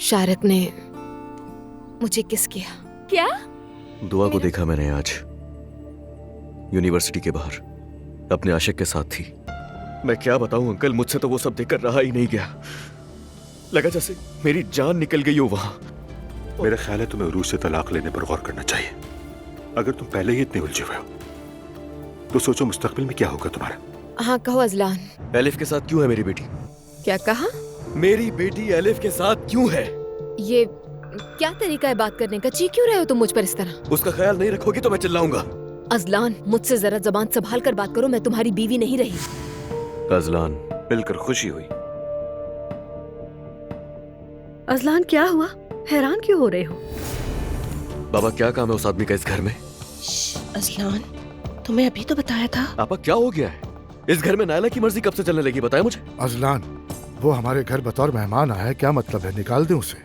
शारक ने मुझे किस किया। क्या? दुआ को देखा मैंने आज यूनिवर्सिटी के बाहर, अपने आशिक के साथ थी। मैं क्या बताऊं अंकल, मुझसे तो वो सब देखकर रहा ही नहीं गया। लगा जैसे मेरी जान निकल गई हो वहां। मेरा ख्याल है तुम्हें उरूज से तलाक लेने पर गौर करना चाहिए। अगर तुम पहले ही इतने उलझे हुए हो तो सोचो मुस्तकबिल में क्या होगा तुम्हारा। हाँ कहो अजलान। एलिफ के साथ क्यों है मेरी बेटी? क्या कहा? मेरी बेटी एलिफ के साथ क्यों है? ये क्या तरीका है बात करने का? चीख क्यों रहे हो तुम मुझ पर इस तरह? उसका ख्याल नहीं रखोगी तो मैं चिल्लाऊंगा। अजलान मुझसे जरा जबान संभाल कर बात करो, मैं तुम्हारी बीवी नहीं रही। अजलान, मिलकर खुशी हुई। अजलान क्या हुआ? हैरान क्यों हो रहे हो? बाबा क्या काम है उस आदमी का इस घर में? अजलान, तुम्हें अभी तो बताया था। पापा क्या हो गया है? इस घर में नायला की मर्जी कब से चलने लगी, बताया मुझे। अजलान, वो हमारे घर बतौर मेहमान आया है, क्या मतलब है? निकाल दें उसे।